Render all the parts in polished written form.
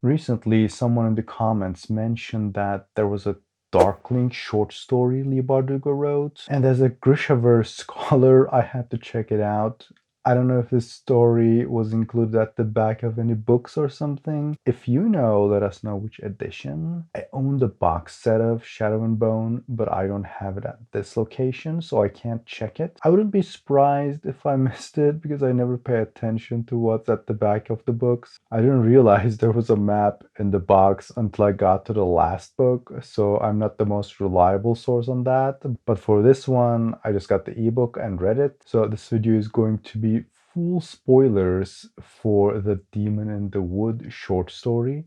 Recently, someone in the comments mentioned that there was a Darkling short story Leigh Bardugo wrote, and as a Grishaverse scholar, I had to check it out. I don't know if this story was included at the back of any books or something. If you know, let us know which edition. I own the box set of Shadow and Bone, but I don't have it at this location, so I can't check it. I wouldn't be surprised if I missed it because I never pay attention to what's at the back of the books. I didn't realize there was a map in the box until I got to the last book, so I'm not the most reliable source on that. But for this one, I just got the ebook and read it, so this video is going to be full spoilers for the Demon in the Wood short story.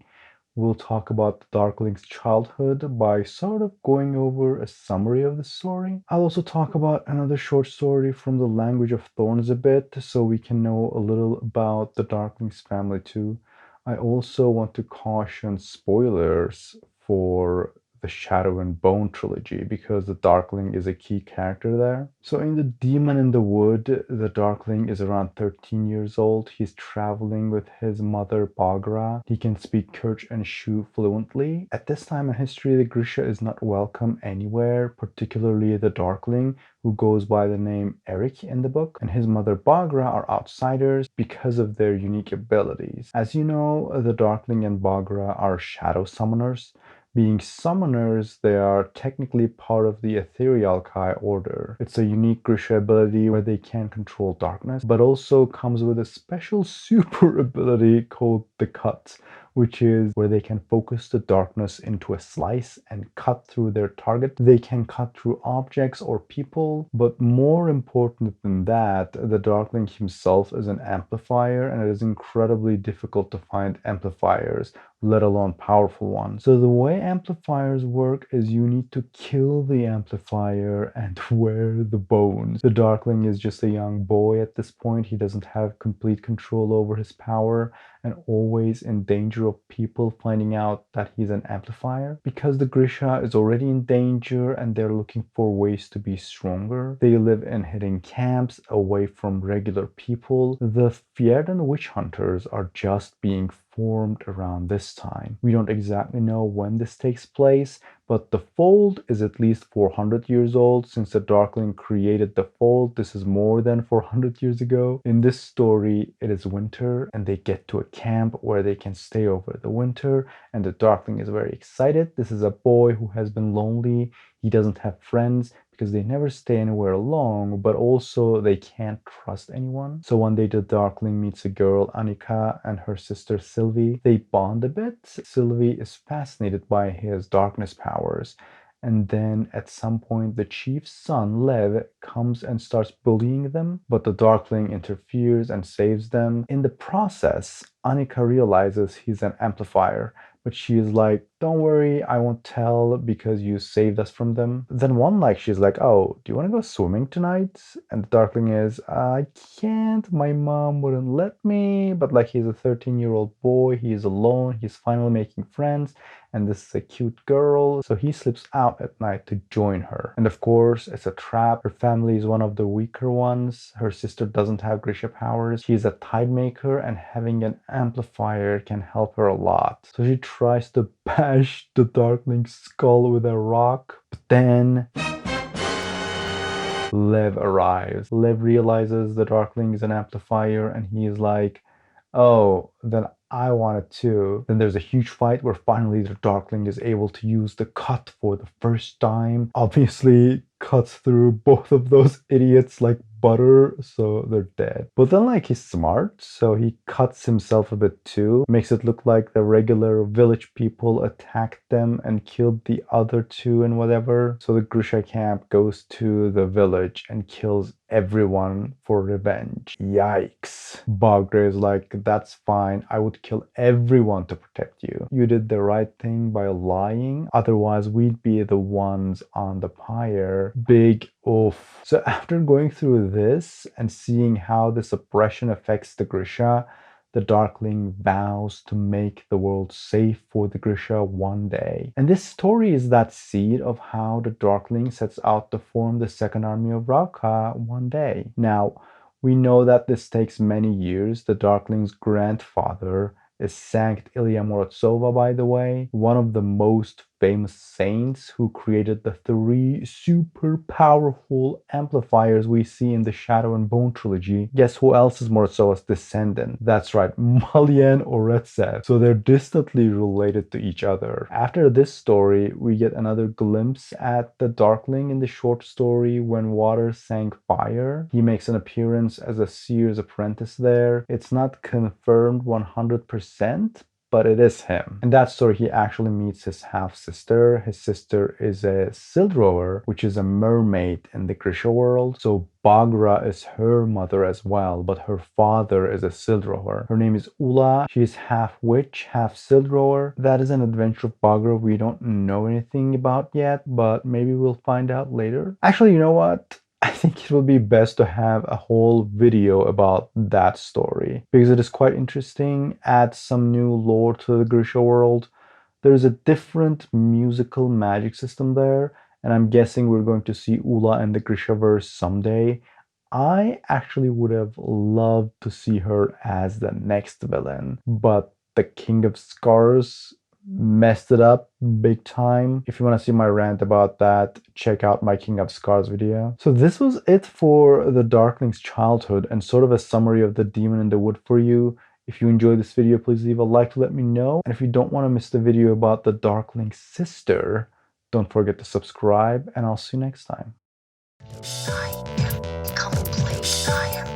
We'll talk about the Darkling's childhood by sort of going over a summary of the story. I'll also talk about another short story from the Language of Thorns a bit, so we can know a little about the Darkling's family too. I also want to caution spoilers for the Shadow and Bone trilogy because the Darkling is a key character there. So in The Demon in the Wood, the Darkling is around 13 years old. He's traveling with his mother Bagra. He can speak Kurch and Shu fluently. At this time in history, the Grisha is not welcome anywhere, particularly the Darkling, who goes by the name Eric in the book, and his mother Bagra are outsiders because of their unique abilities. As you know, the Darkling and Bagra are shadow summoners. Being summoners, they are technically part of the Ethereal Kai order. It's a unique Grisha ability where they can control darkness, but also comes with a special super ability called the Cut, which is where they can focus the darkness into a slice and cut through their target. They can cut through objects or people, but more important than that, the Darkling himself is an amplifier, and it is incredibly difficult to find amplifiers, let alone powerful ones. So the way amplifiers work is you need to kill the amplifier and wear the bones. The Darkling is just a young boy at this point. He doesn't have complete control over his power and always in danger of people finding out that he's an amplifier. Because the Grisha is already in danger and they're looking for ways to be stronger, they live in hidden camps away from regular people. The Fjerdan witch hunters are just being formed around this time. We don't exactly know when this takes place, but the Fold is at least 400 years old. Since the Darkling created the Fold, this is more than 400 years ago. In this story, it is winter and they get to a camp where they can stay over the winter, and the Darkling is very excited. This is a boy who has been lonely. He doesn't have friends because they never stay anywhere long, but also they can't trust anyone. So one day the Darkling meets a girl, Anika, and her sister Sylvie. They bond a bit. Sylvie is fascinated by his darkness powers. And then at some point, the chief's son, Lev, comes and starts bullying them, but the Darkling interferes and saves them. In the process, Anika realizes he's an amplifier, but she is like, don't worry, I won't tell because you saved us from them. Then one night she's like, oh, do you want to go swimming tonight? And the Darkling is, I can't, my mom wouldn't let me. But like, he's a 13-year-old boy, he is alone, he's finally making friends, and this is a cute girl, so he slips out at night to join her. And of course, it's a trap. Her family is one of the weaker ones. Her sister doesn't have Grisha powers. She's a tide maker, and having an amplifier can help her a lot. So she tries to bash the Darkling's skull with a rock, but then Lev arrives. Lev realizes the Darkling is an amplifier, and he is like, oh, then I want it too. Then there's a huge fight where finally the Darkling is able to use the cut for the first time. Obviously, cuts through both of those idiots like butter, so they're dead. But then, like, he's smart, so he cuts himself a bit too. Makes it look like the regular village people attacked them and killed the other two and whatever. So the Grisha camp goes to the village and kills everyone for revenge. Yikes. Bagra is like, that's fine. I would kill everyone to protect you. You did the right thing by lying. Otherwise, we'd be the ones on the pyre. Big oof. So after going through this and seeing how this oppression affects the Grisha, the Darkling vows to make the world safe for the Grisha one day. And this story is that seed of how the Darkling sets out to form the Second Army of Ravka one day. Now, we know that this takes many years. The Darkling's grandfather, is Sankt Ilya Morozova, by the way, one of the most famous saints who created the three super powerful amplifiers we see in the Shadow and Bone trilogy. Guess who else is Morozova's descendant? That's right, Malyan Oretsev. So they're distantly related to each other. After this story, we get another glimpse at the Darkling in the short story When Water Sank Fire. He makes an appearance as a seer's apprentice there. It's not confirmed 100%, but it is him. In that story, he actually meets his half-sister. His sister is a Sildrower, which is a mermaid in the Grisha world. So Bagra is her mother as well, but her father is a Sildrower. Her name is Ula. She is half witch, half Sildrower. That is an adventure of Bagra we don't know anything about yet, but maybe we'll find out later. Actually, you know what? I think it will be best to have a whole video about that story because it is quite interesting, adds some new lore to the Grisha world. There's a different musical magic system there, and I'm guessing we're going to see Ula in the Grishaverse someday. I actually would have loved to see her as the next villain, but the King of Scars messed it up big time. If you want to see my rant about that, check out my King of Scars video. So this was it for the Darkling's childhood and sort of a summary of the Demon in the Wood for you. If you enjoyed this video, please leave a like to let me know. And if you don't want to miss the video about the Darkling's sister, don't forget to subscribe, and I'll see you next time. I am complete. I am